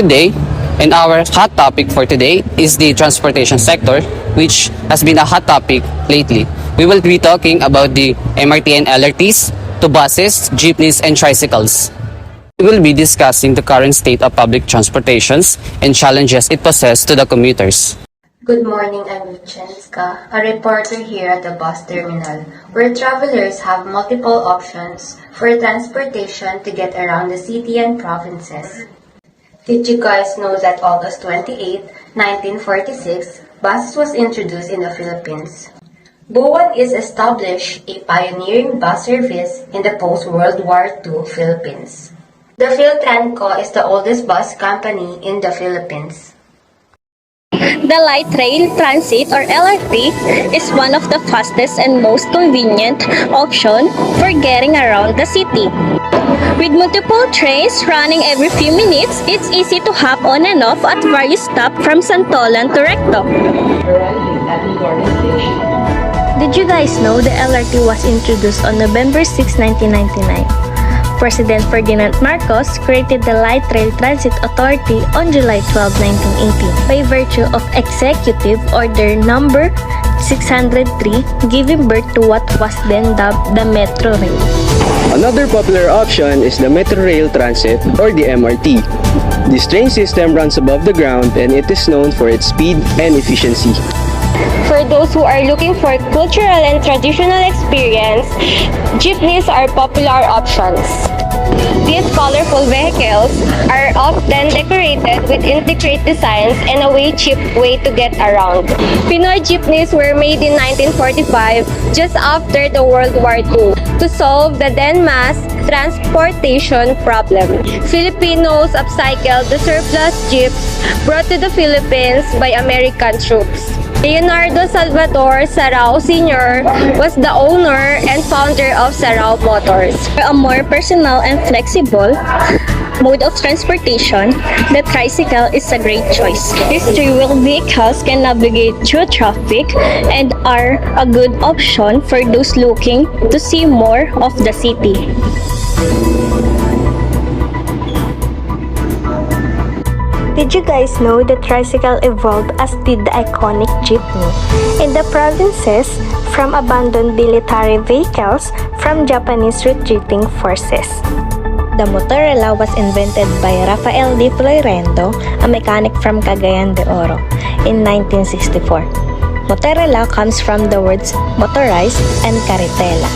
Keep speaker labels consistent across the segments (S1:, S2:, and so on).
S1: Good day, and our hot topic for today is the transportation sector, which has been a hot topic lately. We will be talking about the MRT and LRTs, to buses, jeepneys, and tricycles. We will be discussing the current state of public transportations and challenges it poses to the commuters.
S2: Good morning, I'm Vichenska, a reporter here at the bus terminal, where travelers have multiple options for transportation to get around the city and provinces. Did you guys know that August 28, 1946, bus was introduced in the Philippines? Buwan is established a pioneering bus service in the post-World War II Philippines. The Philtranco is the oldest bus company in the Philippines.
S3: The Light Rail Transit or LRT is one of the fastest and most convenient option for getting around the city. With multiple trains running every few minutes, it's easy to hop on and off at various stops from Santolan to Recto. Did you guys know the LRT was introduced on November 6, 1999? President Ferdinand Marcos created the Light Rail Transit Authority on July 12, 1980 by virtue of Executive Order Number 603, giving birth to what was then dubbed the Metro Rail.
S4: Another popular option is the Metro Rail Transit or the MRT. This train system runs above the ground and it is known for its speed and efficiency.
S3: For those who are looking for cultural and traditional experience, jeepneys are popular options. These colorful vehicles are often decorated with intricate designs and a cheap way to get around. Pinoy jeepneys were made in 1945, just after the World War II, to solve the then mass transportation problem. Filipinos upcycled the surplus jeeps brought to the Philippines by American troops. Leonardo Salvador Sarao Sr. was the owner and founder of Sarao Motors. For a more personal and flexible mode of transportation, the tricycle is a great choice. These three-wheel vehicles can navigate through traffic and are a good option for those looking to see more of the city.
S5: Did you guys know the tricycle evolved as did the iconic jeepney? In the provinces, from abandoned military vehicles from Japanese retreating forces. The Motorella was invented by Rafael D. Floyrendo, a mechanic from Cagayan de Oro, in 1964. Motorella comes from the words motorized and carretela.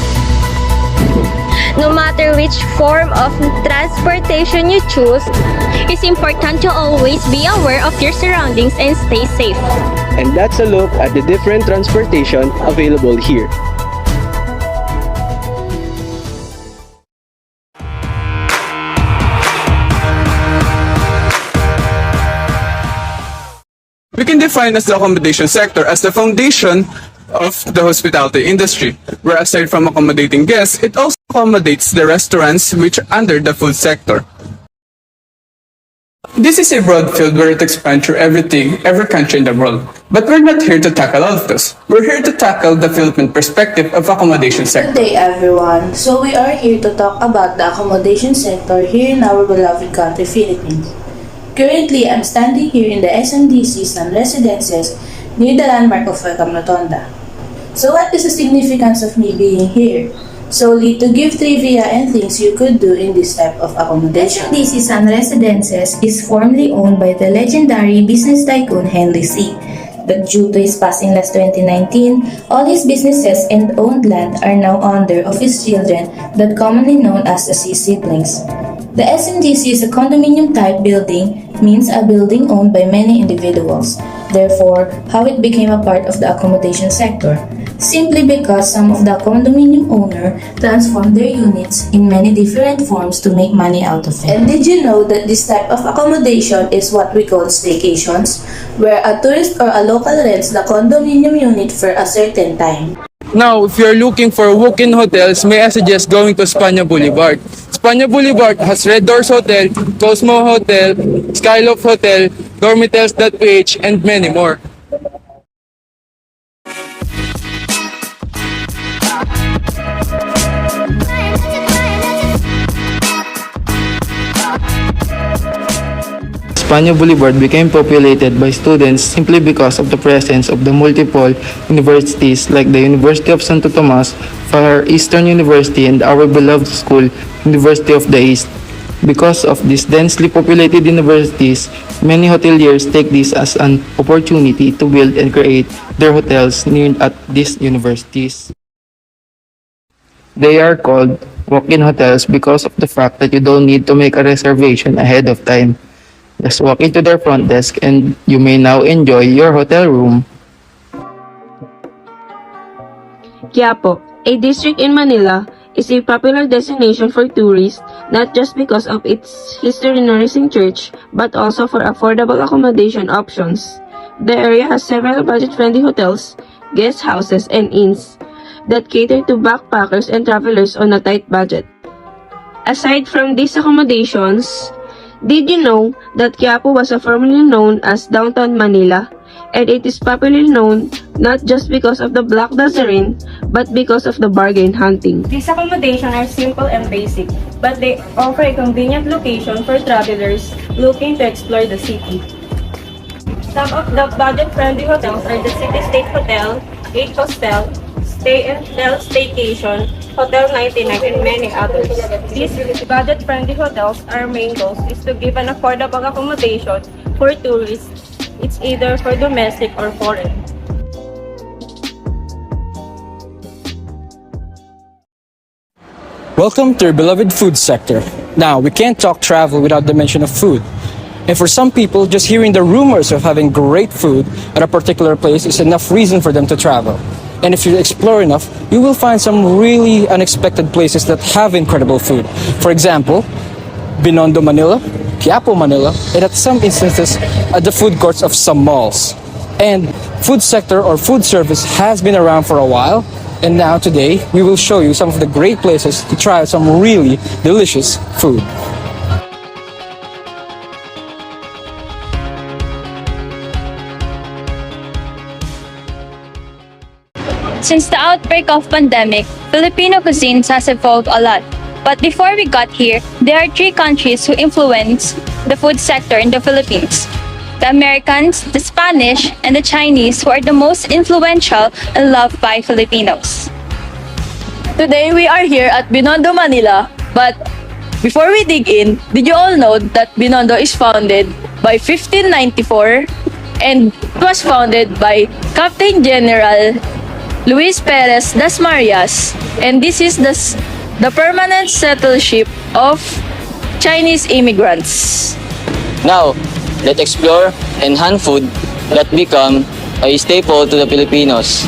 S3: No matter which form of transportation you choose, it's important to always be aware of your surroundings and stay safe.
S4: And that's a look at the different transportation available here.
S6: We can define as the accommodation sector as the foundation of the hospitality industry, where aside from accommodating guests, it also accommodates the restaurants which are under the food sector. This is a broad field where it expands through every country in the world. But we're not here to tackle all of this. We're here to tackle the Philippine perspective of accommodation sector.
S7: Good day everyone. So we are here to talk about the accommodation sector here in our beloved country, Philippines. Currently, I'm standing here in the SMDC Sun Residences near the landmark of Welcome Rotonda. So what is the significance of me being here? Solely to give trivia and things you could do in this type of accommodation.
S8: SMDC Sun Residences is formerly owned by the legendary business tycoon Henry C. But due to his passing last 2019, all his businesses and owned land are now under of his children, that commonly known as the C siblings. The SMDC is a condominium type building, means a building owned by many individuals. Therefore, how it became a part of the accommodation sector? Simply because some of the condominium owner transformed their units in many different forms to make money out of it.
S7: And did you know that this type of accommodation is what we call staycations, where a tourist or a local rents the condominium unit for a certain time?
S6: Now, if you're looking for walk-in hotels, may I suggest going to Espana Boulevard. Espana Boulevard has Red Doors Hotel, Cosmo Hotel, Skyloft Hotel, Dormitels.ph, and many more. Espana Boulevard became populated by students simply because of the presence of the multiple universities like the University of Santo Tomas, Far Eastern University, and our beloved school, University of the East. Because of these densely populated universities, many hoteliers take this as an opportunity to build and create their hotels near at these universities. They are called walk-in hotels because of the fact that you don't need to make a reservation ahead of time. Just walk into their front desk and you may now enjoy your hotel room.
S9: Quiapo, a district in Manila, is a popular destination for tourists not just because of its history-nourishing church, but also for affordable accommodation options. The area has several budget-friendly hotels, guest houses, and inns that cater to backpackers and travelers on a tight budget. Aside from these accommodations, did you know that Quiapo was formerly known as Downtown Manila? And it is popularly known not just because of the Black Nazarene, but because of the bargain hunting.
S3: These accommodations are simple and basic, but they offer a convenient location for travelers looking to explore the city. Some of the budget-friendly hotels are the City State Hotel, H Hostel, Stay and Hotel Staycation, Hotel 99, and many others. These budget-friendly hotels, our main goals is to give an affordable accommodation for tourists. It's either for domestic or foreign.
S10: Welcome to your beloved food sector. Now, we can't talk travel without the mention of food. And for some people, just hearing the rumors of having great food at a particular place is enough reason for them to travel. And if you explore enough, you will find some really unexpected places that have incredible food. For example, Binondo, Manila, Quiapo, Manila, and at some instances, at the food courts of some malls. And food sector or food service has been around for a while, and now today, we will show you some of the great places to try some really delicious food.
S3: Since the outbreak of pandemic, Filipino cuisines has evolved a lot. But before we got here, there are three countries who influenced the food sector in the Philippines. The Americans, the Spanish, and the Chinese, who are the most influential and loved by Filipinos.
S11: Today we are here at Binondo, Manila, but before we dig in, did you all know that Binondo is founded by 1594 and it was founded by Captain General Luis Perez das Marias, and this is the permanent settleship of Chinese immigrants.
S1: Now, let's explore and hunt food that become a staple to the Filipinos.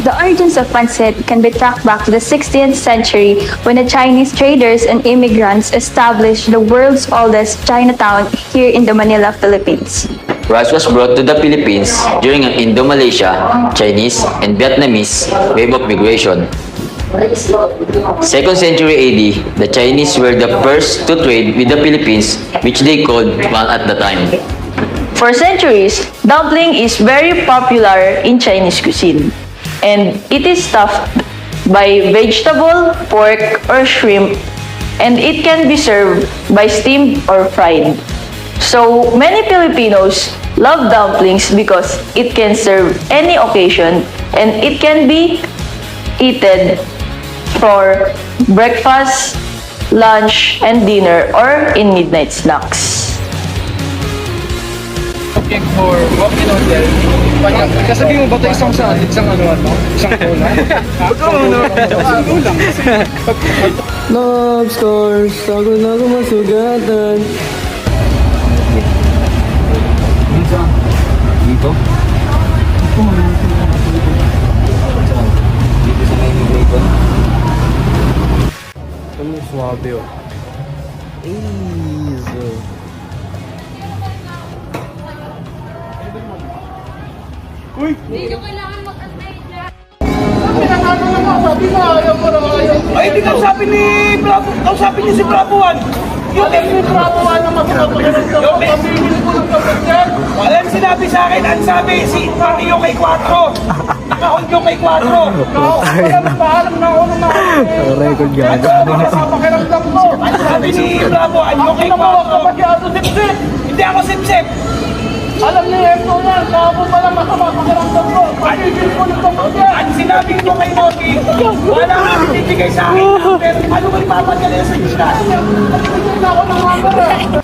S5: The origins of pancit can be tracked back to the 16th century when the Chinese traders and immigrants established the world's oldest Chinatown here in the Manila, Philippines.
S1: Rice was brought to the Philippines during an Indo-Malaysia, Chinese, and Vietnamese wave of migration. 2nd century AD, the Chinese were the first to trade with the Philippines, which they called Mal at the time.
S11: For centuries, dumpling is very popular in Chinese cuisine, and it is stuffed by vegetable, pork, or shrimp, and it can be served by steamed or fried. So many Filipinos love dumplings because it can serve any occasion and it can be eaten for breakfast, lunch, and dinner or in midnight snacks.
S6: Looking for walk-in hotel. Kasabi mo ba ito isang saan? Isang ano? Isang kulang? Isang kulang. Love scores, ako na masugatan. Dito? Dito sa may immigration. Ito mo suwabe oh. Easy. Uy! Hindi nyo kailangan mag-update na. Ay, hindi ka sabi ni Bravo. Kausapin niyo si Bravo 1. Yung si Bravo 1 na magpapagalan ka. Pamilin ko ng kapag yan. Walang sinabi sa akin. Ang sabi, si Mario kay 4. Nakahon yung kay 4. Paalam na ako ng mga. Record yan. Kasama pakiramdam ko. Ang sabi ni Bravo, ano kay 4. Hindi ako
S12: sip-sip. Alam niyo, ito yan. Kahapon pa lang masama pakiramdam ko. Pagigil ko nito ko yan. At sinabi ko kay Moki, wala kang ibigay sa akin. Pero ano ba ipapadala sa isla? Nagpigil na ako ng mga.